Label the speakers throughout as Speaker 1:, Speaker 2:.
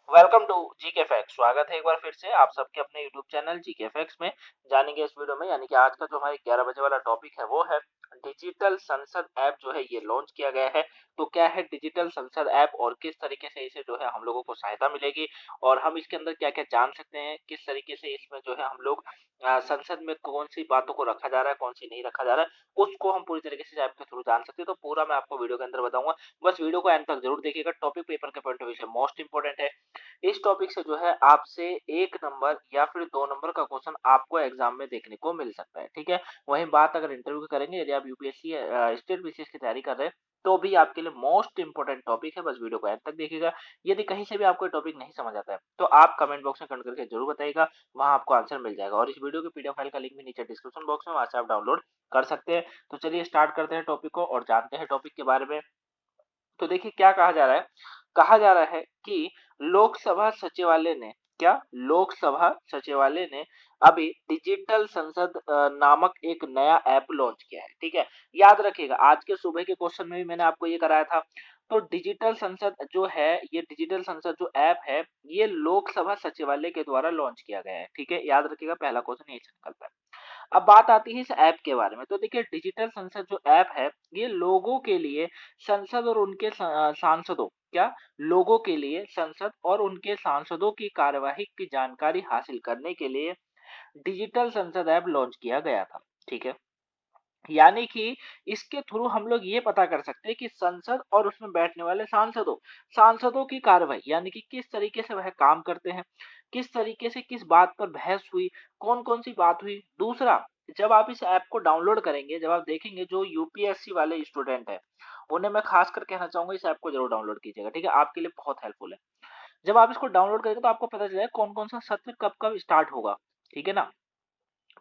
Speaker 1: Welcome to GK facts. स्वागत है एक बार फिर से आप सबके अपने यूट्यूब चैनल जीके फैक्ट्स में। जानेंगे इस वीडियो में, यानी कि आज का जो हमारे 11 बजे वाला टॉपिक है वो है डिजिटल संसद ऐप जो है ये लॉन्च किया गया है। तो क्या है डिजिटल संसद ऐप और किस तरीके से इसे जो है हम लोगों को सहायता मिलेगी और हम इसके अंदर क्या क्या जान सकते हैं, किस तरीके से इसमें जो है हम लोग संसद में कौन सी बातों को रखा जा रहा है, कौन सी नहीं रखा जा रहा है, उसको हम पूरी तरीके से ऐप के थ्रू जान सकते हैं। तो पूरा मैं आपको वीडियो के अंदर बताऊंगा, बस वीडियो को एंड तक जरूर देखिएगा। टॉपिक पेपर के पॉइंट ऑफ व्यू से मोस्ट इंपोर्टेंट है। इस टॉपिक से जो है आपसे 1 नंबर या फिर 2 नंबर का क्वेश्चन आपको एग्जाम में देखने को मिल सकता है, ठीक है? वहीं बात अगर इंटरव्यू की करेंगे, यदि आप यूपीएससी स्टेट बीसीएस की तैयारी कर रहे हैं, तो भी आपके लिए मोस्ट इंपोर्टेंट टॉपिक है। बस वीडियो को एंड तक देखिएगा। यदि कहीं से भी आपको टॉपिक नहीं समझ आता है, तो आप कमेंट बॉक्स में कमेंट करके जरूर बताइएगा, वहां आपको आंसर मिल जाएगा। और इस वीडियो की पीडीएफ फाइल का लिंक भी नीचे डिस्क्रिप्शन बॉक्स में, वहां से आप डाउनलोड कर सकते हैं। तो चलिए स्टार्ट करते हैं टॉपिक को और जानते हैं टॉपिक के बारे में। तो देखिए क्या कहा जा रहा है। कहा जा रहा है कि लोकसभा सचिवालय ने क्या लोकसभा सचिवालय ने अभी डिजिटल संसद नामक एक नया ऐप लॉन्च किया है, ठीक है? याद रखिएगा, आज के सुबह के क्वेश्चन में भी मैंने आपको ये कराया था। तो डिजिटल संसद जो है, ये डिजिटल संसद जो ऐप है, ये लोकसभा सचिवालय के द्वारा लॉन्च किया गया है, ठीक है? याद रखिएगा, पहला क्वेश्चन यही से निकलता है। अब बात आती है इस ऐप के बारे में। तो देखिए डिजिटल संसद जो ऐप है, ये लोगों के लिए संसद और उनके सांसदों क्या लोगों के लिए संसद और उनके सांसदों की कार्यवाही की जानकारी हासिल करने के लिए डिजिटल संसद ऐप लॉन्च किया गया था, ठीक है? यानी कि इसके थ्रू हम लोग ये पता कर सकते हैं कि संसद और उसमें बैठने वाले सांसदों की कार्रवाई, यानी कि किस तरीके से वह काम करते हैं, किस तरीके से किस बात पर बहस हुई, कौन कौन सी बात हुई। दूसरा, जब आप इस ऐप को डाउनलोड करेंगे, जब आप देखेंगे, जो यूपीएससी वाले स्टूडेंट है, उन्हें मैं खासकर कहना चाहूंगा इस ऐप को जरूर डाउनलोड कीजिएगा, ठीक है? आपके लिए बहुत हेल्पफुल है। जब आप इसको डाउनलोड करेंगे तो आपको पता चलेगा कौन कौन सा सत्र कब कब स्टार्ट होगा, ठीक है ना?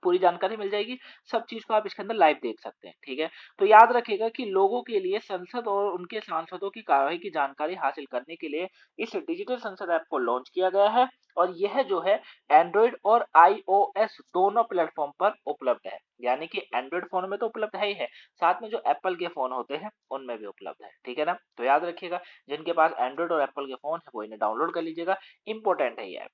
Speaker 1: पूरी जानकारी मिल जाएगी। सब चीज को आप इसके अंदर लाइव देख सकते हैं, ठीक है? तो याद रखिएगा कि लोगों के लिए संसद और उनके सांसदों की कार्यवाही की जानकारी हासिल करने के लिए इस डिजिटल संसद ऐप को लॉन्च किया गया है। और यह जो है एंड्रॉइड और आईओएस दोनों प्लेटफॉर्म पर उपलब्ध है। यानी कि एंड्रॉइड फोन में तो उपलब्ध है ही है, साथ में जो एप्पल के फोन होते हैं उनमें भी उपलब्ध है, ठीक है ना? तो याद रखिएगा, जिनके पास एंड्रॉइड और एप्पल के फोन है वो इन्हें डाउनलोड कर लीजिएगा। इंपॉर्टेंट है ये ऐप।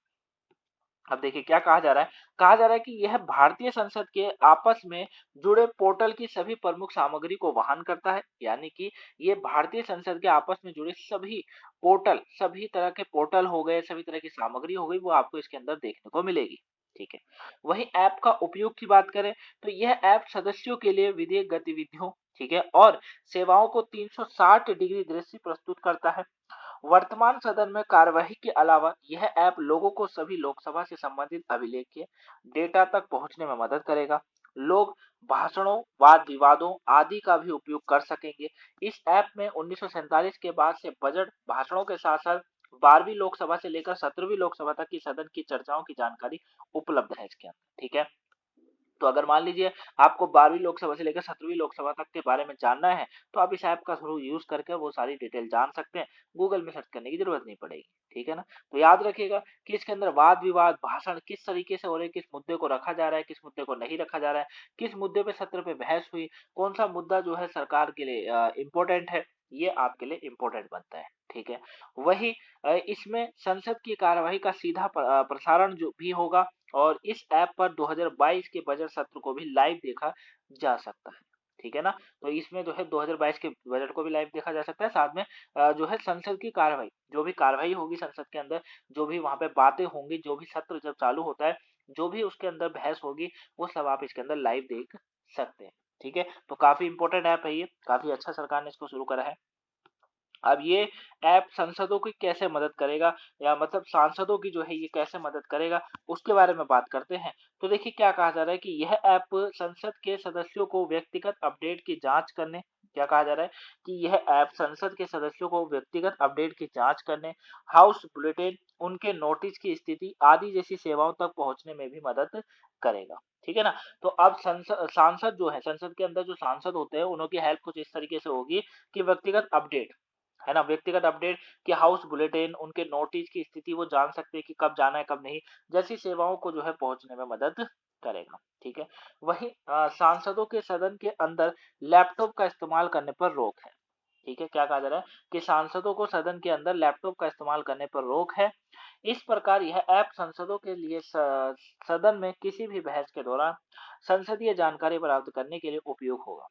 Speaker 1: अब देखिए क्या कहा जा रहा है। कहा जा रहा है कि यह भारतीय संसद के आपस में जुड़े पोर्टल की सभी प्रमुख सामग्री को वहन करता है। यानी कि ये भारतीय संसद के आपस में जुड़े सभी पोर्टल, सभी तरह के पोर्टल हो गए, सभी तरह की सामग्री हो गई, वो आपको इसके अंदर देखने को मिलेगी, ठीक है? वहीं ऐप का उपयोग की बात करें, तो यह ऐप सदस्यों के लिए विधेयक गतिविधियों, ठीक है, और सेवाओं को 360 डिग्री दृश्य प्रस्तुत करता है। वर्तमान सदन में कार्यवाही के अलावा यह ऐप लोगों को सभी लोकसभा से संबंधित अभिलेख के डेटा तक पहुंचने में मदद करेगा। लोग भाषणों, वाद विवादों आदि का भी उपयोग कर सकेंगे। इस ऐप में 1947 के बाद से बजट भाषणों के साथ साथ 12वीं लोकसभा से लेकर 17वीं लोकसभा तक की सदन की चर्चाओं की जानकारी उपलब्ध है इसके अंदर, ठीक है? तो अगर मान लीजिए आपको 12वीं लोकसभा से लेकर 17वीं लोकसभा तक के बारे में जानना है, तो आप इस ऐप का थ्रू यूज करके वो सारी डिटेल जान सकते हैं। गूगल में सर्च करने की जरूरत नहीं पड़ेगी, ठीक है ना? तो याद रखिएगा कि इसके अंदर वाद विवाद, भाषण किस तरीके से हो रहे हैं, किस मुद्दे को रखा जा रहा है, किस मुद्दे को नहीं रखा जा रहा है, किस मुद्दे पे सत्र पे बहस हुई, कौन सा मुद्दा जो है सरकार के लिए इंपॉर्टेंट है, ये आपके लिए इंपॉर्टेंट बनता है, ठीक है? वही इसमें संसद की कार्यवाही का सीधा प्रसारण जो भी होगा। और इस ऐप पर 2022 के बजट सत्र को भी लाइव देखा जा सकता है, ठीक है ना? तो इसमें जो है 2022 के बजट को भी लाइव देखा जा सकता है। साथ में जो है संसद की कार्यवाही, जो भी कार्यवाही होगी संसद के अंदर, जो भी वहां पे बातें होंगी, जो भी सत्र जब चालू होता है, जो भी उसके अंदर बहस होगी, वो सब आप इसके अंदर लाइव देख सकते हैं, ठीक है? तो काफी इंपॉर्टेंट ऐप है ये, काफी अच्छा सरकार ने इसको शुरू करा है। अब ये ऐप संसदों की कैसे मदद करेगा, या मतलब सांसदों की जो है ये कैसे मदद करेगा, उसके बारे में बात करते हैं। तो देखिए क्या कहा जा रहा है कि यह ऐप संसद के सदस्यों को व्यक्तिगत अपडेट की जांच करने, क्या कहा जा रहा है कि यह ऐप संसद के सदस्यों को व्यक्तिगत अपडेट की जांच करने, हाउस बुलेटिन, उनके नोटिस की स्थिति आदि जैसी सेवाओं तक पहुंचने में भी मदद करेगा, ठीक है ना? तो अब संसद सांसद जो है, संसद के अंदर जो सांसद होते हैं, उनकी हेल्प कुछ इस तरीके से होगी कि व्यक्तिगत अपडेट, है ना, व्यक्तिगत अपडेट कि हाउस बुलेटिन, उनके नोटिस की स्थिति वो जान सकते हैं कि कब जाना है कब नहीं, जैसी सेवाओं को जो है पहुंचने में मदद करेगा, ठीक है? वहीं सांसदों के सदन के अंदर लैपटॉप का इस्तेमाल करने पर रोक है, ठीक है? क्या कहा जा रहा है कि सांसदों को सदन के अंदर लैपटॉप का इस्तेमाल करने पर रोक है। इस प्रकार यह ऐप सांसदों के लिए सदन में किसी भी बहस के दौरान संसदीय जानकारी प्राप्त करने के लिए उपयोग होगा।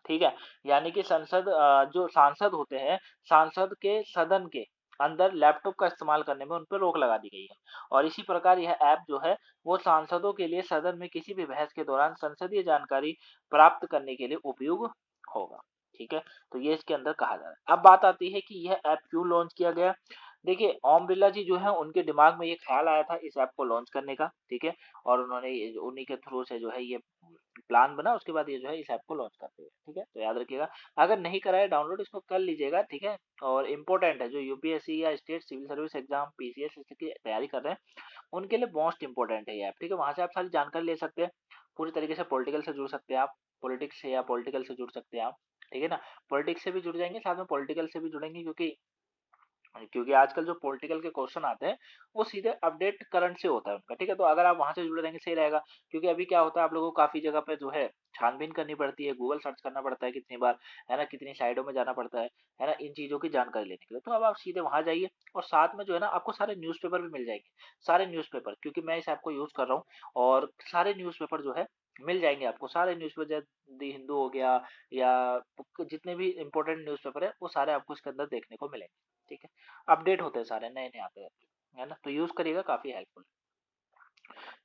Speaker 1: ठीक है? यानी कि जो सांसद होते हैं, सांसद के सदन के अंदर लैपटॉप का इस्तेमाल करने में उन पे रोक लगा दी गई है। और इसी प्रकार यह ऐप जो है, वो सांसदों के लिए सदन में किसी भी बहस के दौरान संसदीय जानकारी प्राप्त करने के लिए उपयोग होगा। ठीक है? तो ये इसके अंदर कहा जा रहा है। अब बात आती है कि यह ऐप क्यों लॉन्च किया गया? देखिए, ओम बिरला जी जो है, उनके दिमाग में ये ख्याल आया था इस ऐप को लॉन्च करने का, ठीक है? और उन्होंने उन्हीं के थ्रू से जो है ये प्लान बना, उसके बाद ये जो है इस ऐप को लॉन्च करते हैं। ठीक है? तो याद रखिएगा, अगर नहीं करा है डाउनलोड, इसको कर लीजिएगा। ठीक है? और इम्पोर्टेंट है, जो यूपीएससी या state civil service exam, PCS की तैयारी कर रहे हैं, उनके लिए मोस्ट इंपोर्टेंट है ये ऐप। ठीक है? वहां से आप सारी जानकारी ले सकते हैं, पूरी तरीके से पॉलिटिकल से जुड़ सकते हैं आप, पॉलिटिक्स से या पॉलिटिकल से जुड़ सकते हैं आप। ठीक है ना? पॉलिटिक्स से भी जुड़ जाएंगे, साथ में पॉलिटिकल से भी जुड़ेंगे, क्योंकि आजकल जो पॉलिटिकल के क्वेश्चन आते हैं, वो सीधे अपडेट करंट से होता है उनका। ठीक है? तो अगर आप वहां से जुड़े रहेंगे, सही रहेगा। क्योंकि अभी क्या होता है, आप लोगों को काफी जगह पे जो है छानबीन करनी पड़ती है, गूगल सर्च करना पड़ता है कितनी बार, है ना, कितनी साइडों में जाना पड़ता है ना, इन चीजों की जानकारी लेने के लिए। तो अब आप सीधे वहां जाइए, और साथ में जो है ना, आपको सारे न्यूज़पेपर भी मिल जाएंगे, सारे न्यूज़पेपर, क्योंकि मैं इस ऐप को यूज कर रहा हूँ। और सारे न्यूज़पेपर जो है मिल जाएंगे आपको, सारे न्यूज़पेपर, जैसे दी हिंदू हो गया, या जितने भी इंपॉर्टेंट न्यूज़पेपर है, वो सारे आपको इसके अंदर देखने को मिलेंगे। ठीक है? अपडेट होते हैं सारे, नए-नए आते रहते हैं, है ना? तो यूज़ करिएगा, काफ़ी हेल्पफुल है।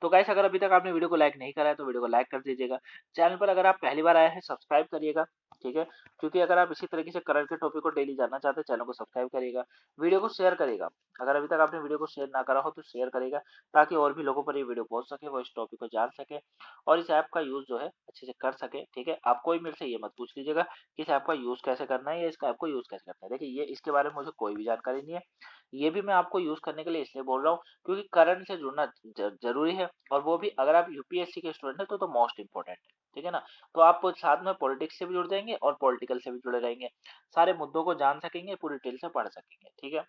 Speaker 1: तो गाइस, अगर अभी तक आपने वीडियो को लाइक नहीं करा है, तो वीडियो को लाइक कर दीजिएगा। चैनल पर अगर आप पहली बार आए हैं, सब्सक्राइब करिएगा। ठीक है? क्योंकि अगर आप इसी तरीके से करंट के टॉपिक को डेली जानना चाहते हैं, चैनल को सब्सक्राइब करिएगा। वीडियो को शेयर करिएगा। अगर अभी तक आपने वीडियो को शेयर ना करा हो, तो शेयर करिएगा, ताकि और भी लोगों पर ये वीडियो पहुंच सके, वो इस टॉपिक को जान सके, और इस ऐप का यूज़ जो है अच्छे से कर सके। ठीक है? आप कोई मेरे से ये मत पूछ लीजिएगा कि इस ऐप का यूज़ कैसे करना है, या इस ऐप को यूज़ कैसे करना है। देखिए, ये इसके बारे में मुझे कोई भी जानकारी नहीं है। ये भी मैं आपको यूज़ करने के लिए इसलिए बोल रहा हूँ, क्योंकि करंट से जुड़ना ज़रूरी है, और वो भी अगर आप यूपीएससी के स्टूडेंट हैं, तो मोस्ट इम्पोर्टेंट है। ठीक है ना? तो आप साथ में पॉलिटिक्स से भी जुड़ जाएँगे, और पॉलिटिकल से भी जुड़े रहेंगे। सारे मुद्दों को जान सकेंगे, पूरी डिटेल से पढ़ सकेंगे। ठीक है?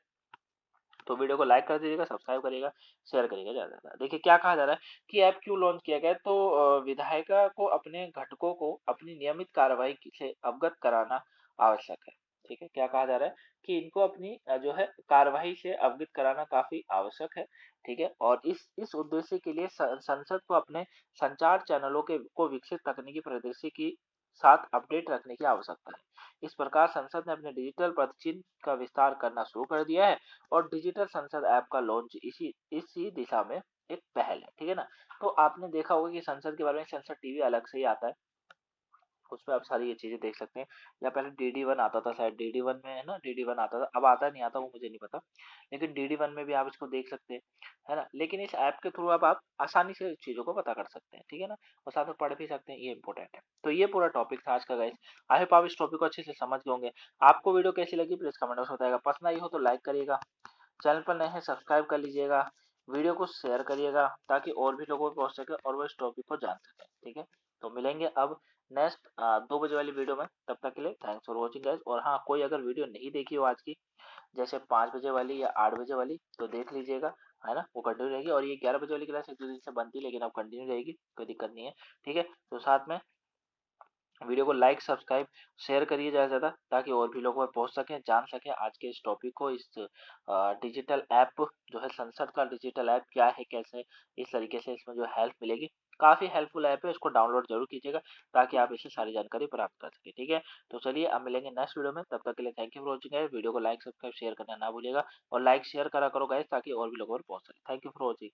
Speaker 1: तो वीडियो को लाइक कर दीजिएगा, सब्सक्राइब करिएगा, शेयर करिएगा ज़्यादा से ज़्यादा। देखिए, क्या कहा जा रहा है कि ऐप क्यों लॉन्च किया गया है, तो विधायिका को अपने घटकों को अपनी नियमित कार्रवाई से अवगत कराना आवश्यक है। ठीक है? क्या कहा जा रहा है कि इनको अपनी जो है कार्यवाही से अवगत कराना काफ़ी आवश्यक है। ठीक है? और इस उद्देश्य के लिए संसद को अपने संचार चैनलों के को विकसित तकनीकी परिदृश्य की साथ अपडेट रखने की आवश्यकता है। इस प्रकार संसद ने अपने डिजिटल पदचिह्न का विस्तार करना शुरू कर दिया है, और डिजिटल संसद ऐप का लॉन्च इसी दिशा में एक पहल है। ठीक है ना? तो आपने देखा होगा कि संसद के बारे में संसद टीवी अलग से ही आता है, उसमें आप सारी ये चीजें देख सकते हैं। या पहले डीडी वन आता था, शायद डीडी वन में, है ना, डीडी वन आता था, अब आता नहीं आता वो मुझे नहीं पता, लेकिन डीडी वन में भी आप इसको देख सकते हैं, है ना। लेकिन इस ऐप के थ्रू अब आप आसानी से चीजों को पता कर सकते हैं। ठीक है ना? और साथ में पढ़ भी सकते हैं, ये इंपॉर्टेंट है। तो ये पूरा टॉपिक था आज का गाइस। आई होप आप इस टॉपिक को अच्छे से समझ गए होंगे। आपको वीडियो कैसी लगी, प्लीज कमेंट बॉक्स में बताइएगा। पसंद आई हो तो लाइक करिएगा, चैनल पर नए हैं सब्सक्राइब कर लीजिएगा, वीडियो को शेयर करिएगा, ताकि और भी लोगों को पहुंच सके, और वो इस टॉपिक को जान सके। ठीक है? तो मिलेंगे अब नेक्स्ट 2 बजे वाली वीडियो में। तब तक के लिए थैंक्स फॉर वॉचिंग गाइस। और हाँ, कोई अगर वीडियो नहीं देखी हो आज की, जैसे 5 बजे वाली या 8 बजे वाली, तो देख लीजिएगा, है ना, वो कंटिन्यू रहेगी। और ये 11 बजे वाली क्लास 1-2 दिन से बनती है, लेकिन अब कंटिन्यू रहेगी, कोई दिक्कत नहीं है। ठीक है? तो साथ में वीडियो को लाइक, सब्सक्राइब, शेयर करिए ज़्यादा से ज़्यादा, ताकि और भी लोगों तक पहुँच सकें, जान सकें आज के इस टॉपिक को, इस डिजिटल ऐप जो है, संसद का डिजिटल ऐप क्या है, कैसे इस तरीके से इसमें जो हेल्प मिलेगी। काफ़ी हेल्पफुल ऐप है, इसको डाउनलोड ज़रूर कीजिएगा, ताकि आप इससे सारी जानकारी प्राप्त कर सकें। ठीक है? तो चलिए, अब मिलेंगे नेक्स्ट वीडियो में, तब तक के लिए thank you for watching guys. Video को लाइक, सब्सक्राइब, शेयर करना ना भूलिएगा, और लाइक शेयर करा करो गाइस, ताकि और भी लोगों तक पहुँच सके। Thank you for watching.